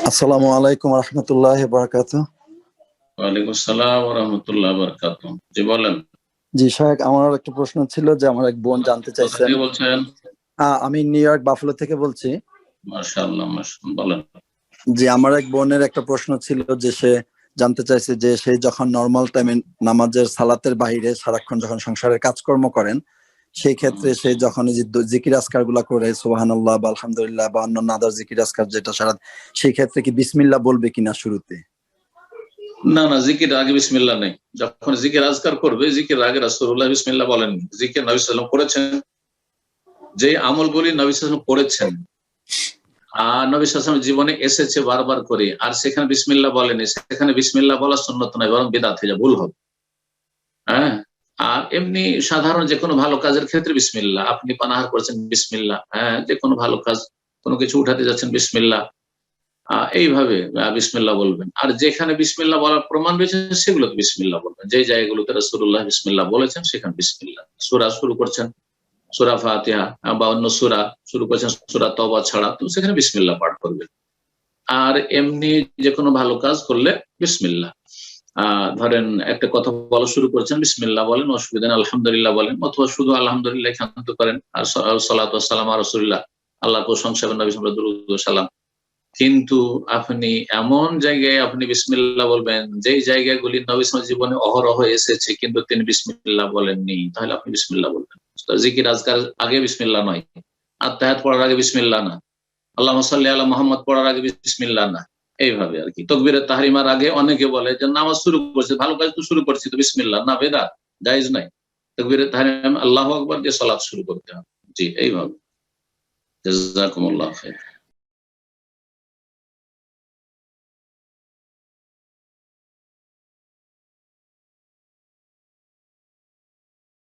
আসসালামু আলাইকুম রহমতুল্লাহ বারাকাতুহ। ওয়ালাইকুম আসসালাম ওয়া রাহমাতুল্লাহি ওয়া বারাকাতুহু। জি বলেন। জি শাহেক, আমার একটা প্রশ্ন ছিল যে আমার এক বোন জানতে কোথা চাইছেন। থেকে বলছেন? আমি নিউ ইয়র্ক বাফলো থেকে বলছি। মাশাআল্লাহ বলেন। জি, আমার এক বোনের একটা প্রশ্ন ছিল যে সে জানতে চাইছে যে সে যখন নর্মাল টাইমে নামাজের সালাতের বাইরে সারাক্ষণ যখন সংসারের কাজকর্ম করেন, সেই ক্ষেত্রে সে যখন এই যে জিকির আজকার গুলা করে সুবহানাল্লাহ বা আলহামদুলিল্লাহ বা অন্য আদার জিকির আজকার যেটা সারা, সেই ক্ষেত্রে কি বিসমিল্লাহ বলবে কিনা শুরুতে? না না, জিকির আগে বিসমিল্লাহ নেই। যখন জিকির আজকার করবে, জিকির আগে রাসূলুল্লাহ বিসমিল্লাহ বলেননি। জিকির নবী সাল্লাল্লাহু আলাইহি ওয়াসাল্লাম করেছেন, যে আমলগুলি নবী সাল্লাল্লাহু আলাইহি ওয়াসাল্লাম করেছেন আর নবী সাল্লাল্লাহু আলাইহি ওয়াসাল্লাম জীবনে এসেছে বারবার করে, আর সেখানে বিসমিল্লাহ বলেনি, সেখানে বিসমিল্লাহ বলা সুন্নত নয়, বরং বিদআত হয়ে যায়, ভুল হবে। হ্যাঁ, আর এমনি সাধারণ যে কোনো ভালো কাজের ক্ষেত্রে বিসমিল্লাহ, আপনি পানাহার করেছেন বিসমিল্লাহ, হ্যাঁ, যে কোনো ভালো কাজ, কোনো কিছু উঠাতে যাচ্ছেন বিসমিল্লাহ, এইভাবে বিসমিল্লাহ বলবেন। আর যেখানে বিসমিল্লাহ বলার প্রমাণ রয়েছে সেগুলোতে বিসমিল্লাহ বলবেন। যে জায়গাগুলোতে রাসূলুল্লাহ বিসমিল্লাহ বলেছেন সেখানে বিসমিল্লাহ। সূরা শুরু করছেন, সূরা ফাতিহা বা অন্য সূরা শুরু করছেন, সূরা তওবা ছাড়া, তো সেখানে বিসমিল্লাহ পাঠ করবেন। আর এমনি যে কোনো ভালো কাজ করলে বিসমিল্লাহ। ধরেন একটা কথা বলা শুরু করছেন, বিসমিল্লাহ বলেন, অসুবিধা নেই, আলহামদুলিল্লাহ বলেন, অথবা শুধু আলহামদুলিল্লাহ ক্ষান্ত করেন, আর সালাতু ওয়াস সালামু আলা রাসূলিল্লাহ, আল্লাহর প্রশংসা এবং নবী সাল্লাল্লাহু আলাইহি ওয়াসাল্লাম দুরূদ ও সালাম। কিন্তু আপনি এমন জায়গায় আপনি বিসমিল্লাহ বলবেন যেই জায়গাগুলি নবী সাল্লাল্লাহু আলাইহি ওয়াসাল্লাম জীবনে অহরহ এসেছে কিন্তু তিনি বিসমিল্লাহ বলেননি, তাহলে আপনি বিসমিল্লাহ বলবেন। তো জিকির আজকার আগে বিসমিল্লাহ নয়, আত্তাহিয়াত পড়ার আগে বিসমিল্লাহ না, আল্লাহুম্মা সাল্লি আলা মুহাম্মদ পড়ার আগে বিসমিল্লাহ না, এইভাবে আর কি। তাকবীরে তাহরিমার আগে অনেকে বলে যে নামাজ শুরু করছে, ভালো কাজ তো শুরু করছি, তো বিসমিল্লাহ না, বেদাত, জায়েজ নাই। তাকবীরে তাহরিম আল্লাহু আকবার দিয়ে সালাত শুরু করতে হবে। জি, এইভাবে। জাযাকুমুল্লাহ খাইর।